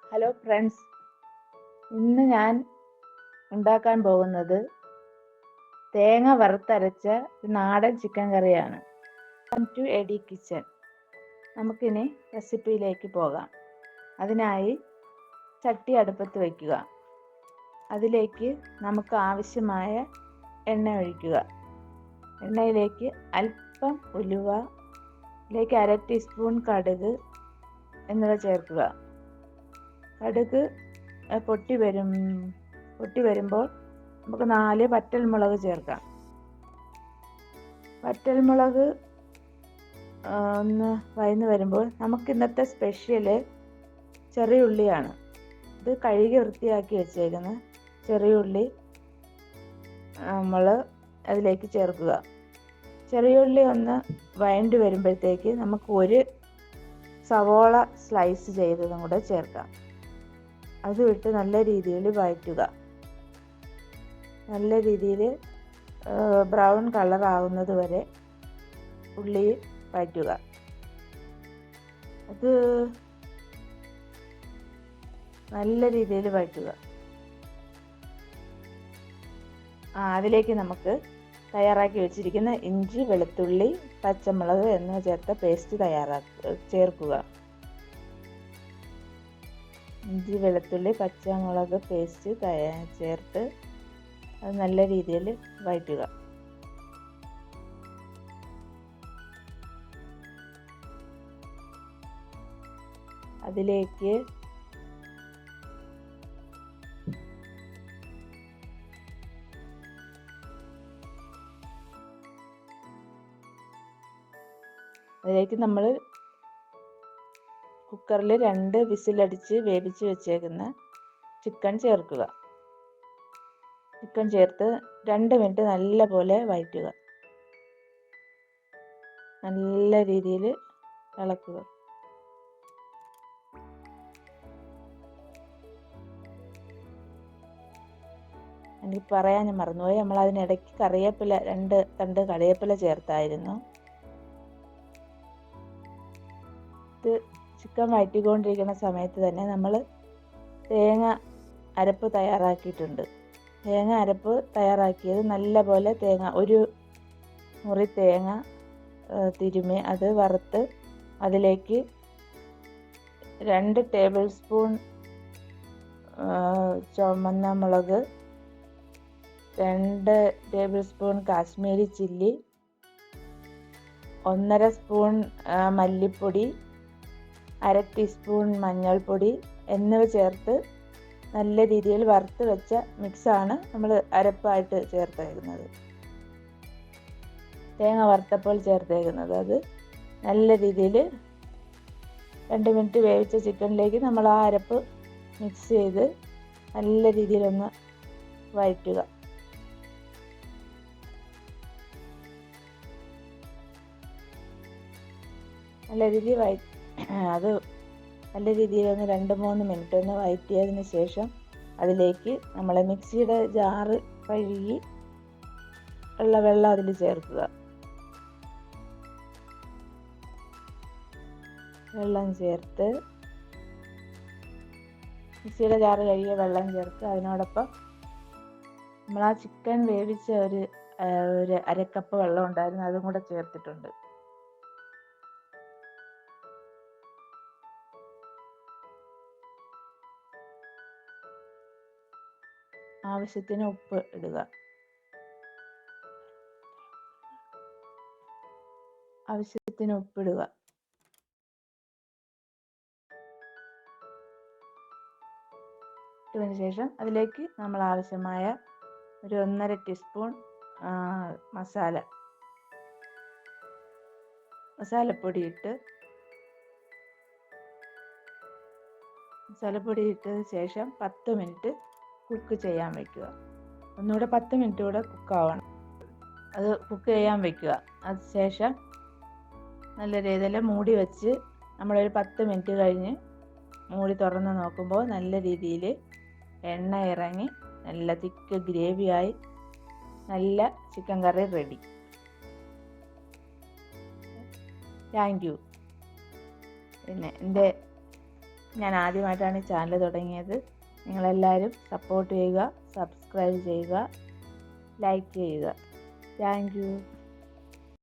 Hello friends, ഇന്ന് ഞാൻ ഉണ്ടാക്കാൻ പോകുന്നത് തേങ്ങ വറുത്തരച്ച നാടൻ ചിക്കൻ കറിയാണ്. Welcome to AD kitchen. നമുക്കിനി റെസിപ്പിയിലേക്ക് പോകാം. അതിനായി ചട്ടി അടുപ്പത്ത് വയ്ക്കുക. അതിലേക്ക് നമുക്ക് ആവശ്യമായ എണ്ണ ഒഴിക്കുക. എണ്ണയിലേക്ക് അല്പം ഉലുവ, ഇതിലേക്ക് 1/2 ടീസ്പൂൺ കടുക് എന്നിവ ചേർക്കുക. കടുക് പൊട്ടി വരുമ്പോൾ നമുക്ക് 4 വറ്റൽമുളക് ചേർക്കാം. വറ്റൽമുളക് ഒന്ന് വഴന്ന് വരുമ്പോൾ നമുക്ക് ഇന്നത്തെ സ്പെഷ്യല് ചെറിയ ഉള്ളിയാണ്. ഇത് കഴുകി വൃത്തിയാക്കി വെച്ചേക്കുന്ന ചെറിയ ഉള്ളി നമ്മൾ അതിലേക്ക് ചേർക്കുക. ചെറിയ ഉള്ളി ഒന്ന് വഴണ്ടി വരുമ്പോഴത്തേക്ക് നമുക്ക് ഒരു സവോള സ്ലൈസ് ചെയ്തതും കൂടെ ചേർക്കാം. അത് വിട്ട് നല്ല രീതിയിൽ വഴറ്റുക. നല്ല രീതിയിൽ ബ്രൗൺ കളർ ആവുന്നത് വരെ ഉള്ളി വഴറ്റുക. അത് നല്ല രീതിയിൽ വഴറ്റുക. അതിലേക്ക് നമുക്ക് തയ്യാറാക്കി വെച്ചിരിക്കുന്ന ഇഞ്ചി, വെളുത്തുള്ളി, പച്ചമുളക് എന്നിവ ചേർത്ത പേസ്റ്റ് ചേർക്കുക. ഇഞ്ചി, വെളുത്തുള്ളി, പച്ചമുളക് പേസ്റ്റ് ചേർത്ത് അത് നല്ല രീതിയിൽ വഴറ്റുക. അതിലേക്ക് നമ്മൾ കുക്കറിൽ 2 വിസിലടിച്ച് വേവിച്ച് വെച്ചേക്കുന്ന ചിക്കൻ ചേർക്കുക. ചിക്കൻ ചേർത്ത് 2 മിനിറ്റ് നല്ല പോലെ വഴറ്റുക. നല്ല രീതിയിൽ ഇളക്കുക. എനിക്ക് പറയാൻ മറന്നുപോയി, നമ്മൾ അതിനിടയ്ക്ക് കറിവേപ്പില 2 തണ്ട് കറിവേപ്പില ചേർത്തായിരുന്നു. ഇത് ചിക്കൻ വഴറ്റിക്കൊണ്ടിരിക്കുന്ന സമയത്ത് തന്നെ നമ്മൾ തേങ്ങ അരപ്പ് തയ്യാറാക്കിയിട്ടുണ്ട്. തേങ്ങ അരപ്പ് തയ്യാറാക്കിയത് നല്ല പോലെ ഒരു മുറി തേങ്ങ തിരുമ്മി അത് വറുത്ത് അതിലേക്ക് 2 ടേബിൾ സ്പൂൺ ചുവന്ന മുളക്, 2 table spoon Kashmiri chilli, 1.5 spoon മല്ലിപ്പൊടി, 1/2 ടീസ്പൂൺ മഞ്ഞൾപ്പൊടി എന്നിവ ചേർത്ത് നല്ല രീതിയിൽ വറുത്ത് വെച്ച മിക്സാണ് നമ്മൾ അരപ്പായിട്ട് ചേർത്തേക്കുന്നത്. തേങ്ങ വറുത്തപ്പോൾ ചേർത്തേക്കുന്നത്. അത് നല്ല രീതിയിൽ 2 മിനിറ്റ് വേവിച്ച ചിക്കനിലേക്ക് നമ്മൾ ആ അരപ്പ് മിക്സ് ചെയ്ത് നല്ല രീതിയിലൊന്ന് വഴറ്റുക. നല്ല രീതിയിൽ അത് നല്ല രീതിയിലൊന്ന് 2-3 മിനിറ്റ് ഒന്ന് വഴറ്റിയതിന് ശേഷം അതിലേക്ക് നമ്മൾ മിക്സിയുടെ ജാറ് കഴുകി വെള്ളം അതിൽ ചേർക്കുക. വെള്ളം ചേർത്ത് മിക്സിയുടെ ജാറ് കഴുകിയ വെള്ളം ചേർത്ത് അതിനോടൊപ്പം നമ്മൾ ആ ചിക്കൻ വേവിച്ച ഒരു 1/2 കപ്പ് വെള്ളം ഉണ്ടായിരുന്നു, അതും കൂടെ ചേർത്തിട്ടുണ്ട്. ആവശ്യത്തിന് ഉപ്പ് ഇടുക. ഇട്ടതിന് ശേഷം അതിലേക്ക് നമ്മൾ ആവശ്യമായ ഒരു 1.5 ടീസ്പൂൺ മസാലപ്പൊടി ഇട്ടതിന് ശേഷം 10 മിനിറ്റ് കുക്ക് ചെയ്യാൻ വയ്ക്കുക. ഒന്നുകൂടെ 10 മിനിറ്റ് കൂടെ കുക്കാവണം. അത് കുക്ക് ചെയ്യാൻ വയ്ക്കുക. അതിനുശേഷം നല്ല രീതിയിൽ മൂടി വെച്ച് നമ്മളൊരു 10 മിനിറ്റ് കഴിഞ്ഞ് മൂടി തുറന്ന് നോക്കുമ്പോൾ നല്ല രീതിയിൽ എണ്ണ ഇറങ്ങി നല്ല തിക്ക് ഗ്രേവിയായി നല്ല chicken curry ready. Thank you. പിന്നെ എൻ്റെ ഞാൻ ആദ്യമായിട്ടാണ് ഈ ചാനൽ തുടങ്ങിയത്. നിങ്ങളെല്ലാവരും സപ്പോർട്ട് ചെയ്യുക, സബ്സ്ക്രൈബ് ചെയ്യുക, ലൈക്ക് ചെയ്യുക. Thank you.